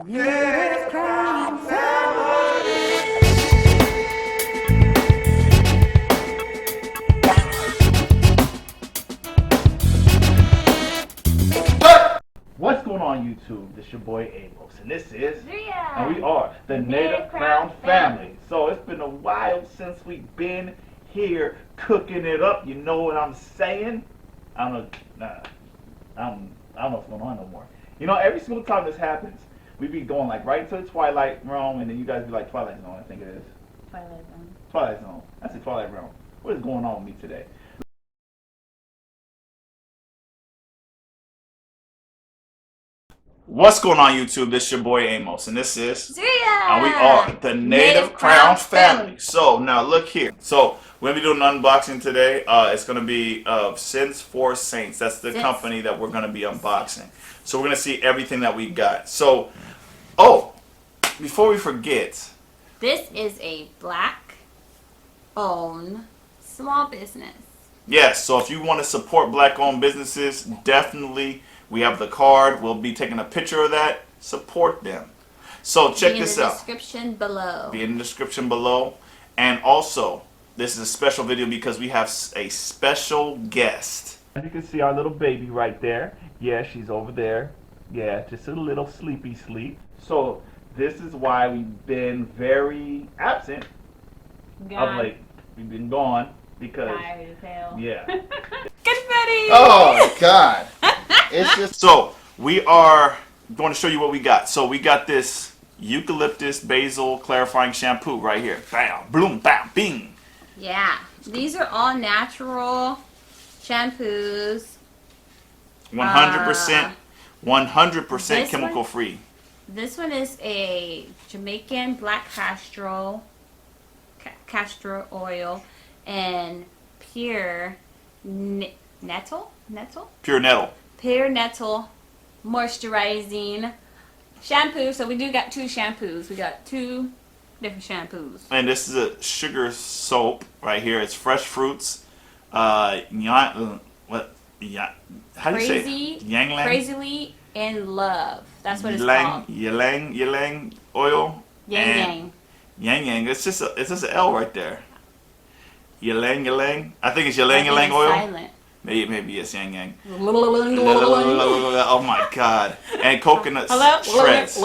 Native Crown Family. What's going on YouTube? This your boy Amos, and this is Zria. and we are the Native Crown Family. So it's been a while since we've been here cooking it up. You know what I'm saying? I don't know. I don't know what's going on no more. You know, every single time this happens, we be going like right into the Twilight Realm, and then you guys be like Twilight Zone. I think it is Twilight Zone. Twilight Zone. That's the Twilight Realm. What is going on with me today? What's going on YouTube? This your boy Amos, and this is Zria. and we are the Native Crown Family. So now look here. So we're gonna be doing an unboxing today. It's gonna be of Sins for Saints. That's the company that we're gonna be unboxing. So we're gonna see everything that we got. So, before we forget, This is a black-owned small business. yes. So if you want to support black-owned businesses, definitely we have the card. We'll be taking a picture of that. Support them. So check this out. Description below. Be in the description below. And also, this is a special video because we have a special guest. As you can see our little baby right there. Yeah, she's over there. Yeah, just a little sleepy sleep. So this is why we've been very absent of late. We've been gone because Tired as hell. yeah. Confetti. Oh God! It's just So we are going to show you what we got. So we got this eucalyptus basil clarifying shampoo right here. Bam, boom, bam, bing. Yeah. These are all natural shampoos. 100%, 100% this chemical one? free. This one is a Jamaican black castor oil and pure nettle Pure nettle. pure nettle moisturizing shampoo. So we do got two shampoos. We got two different shampoos. And this is a sugar soap right here. It's fresh fruits. How do you say it? Yanglang? Crazily in love. That's what it's Ylang, called. ylang oil. Yang yang. Yang. It's just an L right there. Ylang. I think it's I ylang think it's oil. silent. Maybe it's yang yang. Oh my God! And coconut Hello? shreds.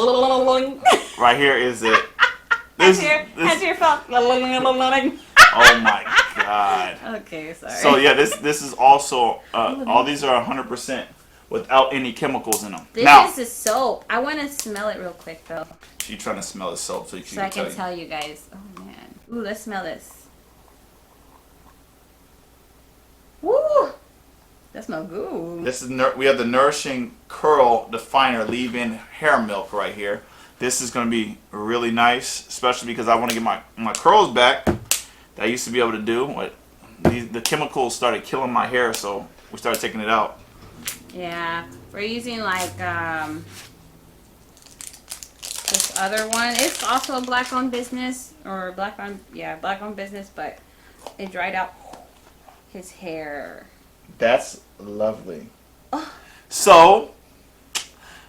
Right here is it. Answer your phone. Oh my God! Okay, sorry. So yeah, this is also all these are 100% without any chemicals in them. This Now is the soap. I want to smell it real quick though, you trying to smell the soap so you so I can can tell you guys. Oh man. Ooh, let's smell this. Woo! That smells good. This is we have the nourishing curl definer leave-in hair milk right here. This is going to be really nice, especially because I want to get my curls back that I used to be able to do. But the chemicals started killing my hair, so we started taking it out. Yeah, we're using like this other one. It's also a black-owned business or black-owned business, but it dried out his hair. That's lovely. So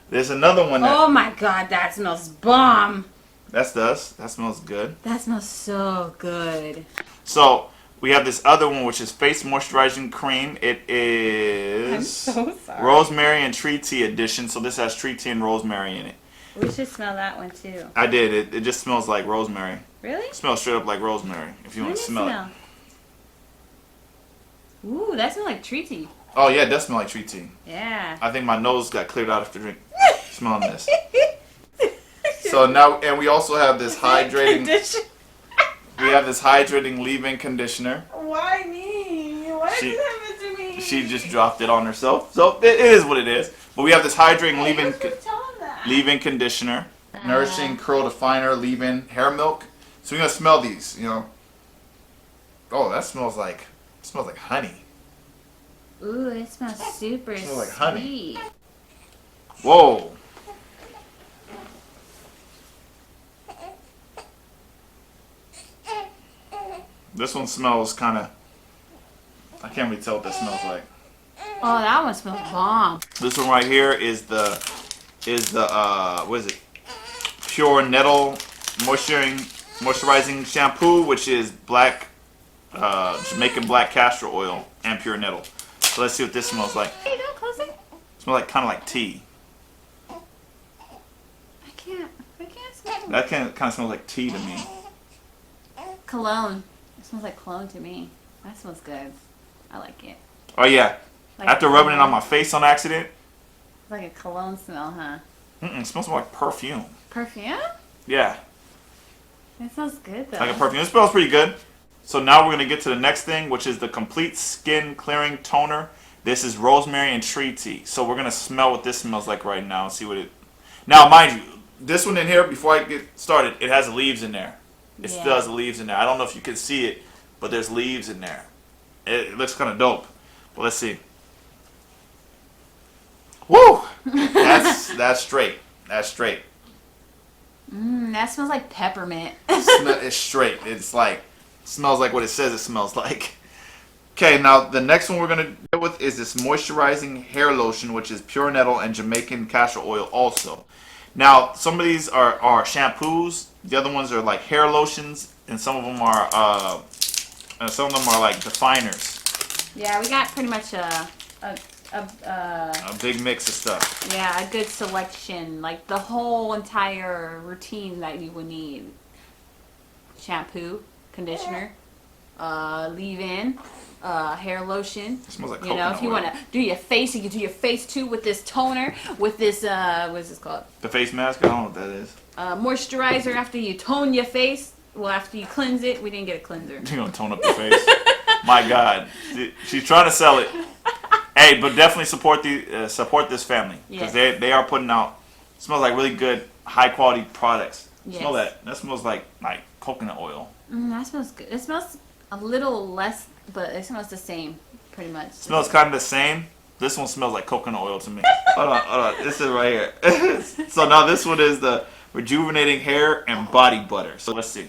there's another one that Oh my God, that smells bomb. that smells good. That smells so good. So we have this other one, which is face moisturizing cream. It I'm is so sorry. rosemary and tree tea edition. So this has tree tea and rosemary in it. We should smell that one too. I did. It just smells like rosemary. Really? It smells straight up like rosemary. If you want to smell it. Ooh, that smells like tree tea. Oh yeah, it does smell like tree tea. Yeah. I think my nose got cleared out after smelling this. So now, and we also have this hydrating. We have this hydrating leave-in conditioner. Why me? Why She- did this happen to me? She just dropped it on herself. So it is what it is. But we have this hydrating leave-in leave-in conditioner, nourishing curl definer, leave-in hair milk. So we're gonna smell these. You know. Oh, that smells like honey. Ooh, it smells super smells like honey. sweet. Whoa. This one smells kind of. I can't really tell what this smells like. Oh, that one smells bomb. This one right here is the what is it? Pure Nettle moisturizing shampoo, which is black Jamaican black castor oil and pure nettle. So let's see what this smells like. Hey, don't close it. Smells like kind of like tea. I can't smell That kind of smells like tea to me. cologne. It smells like cologne to me. That smells good. I like it. Oh yeah. Like After rubbing it on my face on accident, it's like a cologne smell, huh? it smells more like perfume. Perfume? Yeah, It smells good though. like a perfume. It smells pretty good. So now we're gonna get to the next thing, which is the complete skin clearing toner. This is rosemary and tree tea. So we're gonna smell what this smells like right now and see what it. Now, mind you, this one in here, before I get started, it has leaves in there. It still has leaves in there. I don't know if you can see it, but there's leaves in there. It looks kind of dope. But let's see. Woo! That's straight. That's straight. That smells like peppermint. It's straight. It's like smells like what it says it smells like. Okay, now the next one we're gonna deal with is this moisturizing hair lotion, which is pure nettle and Jamaican castor oil also. Now some of these are shampoos. The other ones are like hair lotions, and some of them are like definers. Yeah, we got pretty much a big mix of stuff. yeah, a good selection. Like the whole entire routine that you would need. Shampoo, conditioner, leave-in, hair lotion. It smells like You know, coconut if you oil. want to do your face, you can do your face too with this toner, with this, what is this called? The face mask. I don't know what that is. Moisturizer after you tone your face. Well, after you cleanse it. We didn't get a cleanser. You're gonna tone up your face. My God, she's trying to sell it. Hey, but definitely support this family because they are putting out. Smells like really good, high quality products. Yes. Smell that. That smells like coconut oil. That smells good. It smells a little less, but it smells the same, pretty much. Smells kind of the same. This one smells like coconut oil to me. Hold on. This is right here. So now this one is the rejuvenating hair and body butter. So let's see.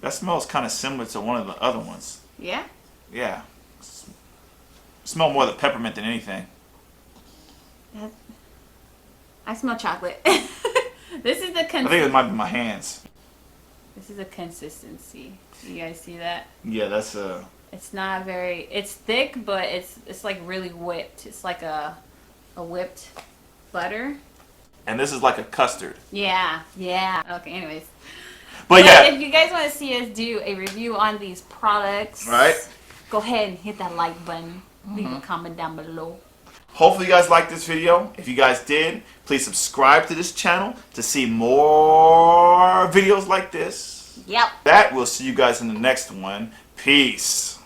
That smells kind of similar to one of the other ones. Yeah? Yeah. Smell more of the peppermint than anything. I smell chocolate. This is the I think it might be my hands. This is a consistency. You guys see that? Yeah, that's It's not very. It's thick, but it's like really whipped. It's like a whipped butter. and this is like a custard. Yeah. Okay. Anyways. But yeah, if you guys want to see us do a review on these products, right? Go ahead and hit that like button. Leave a comment down below. Hopefully you guys liked this video. If you guys did, please subscribe to this channel to see more videos like this. Yep. That we'll see you guys in the next one. Peace.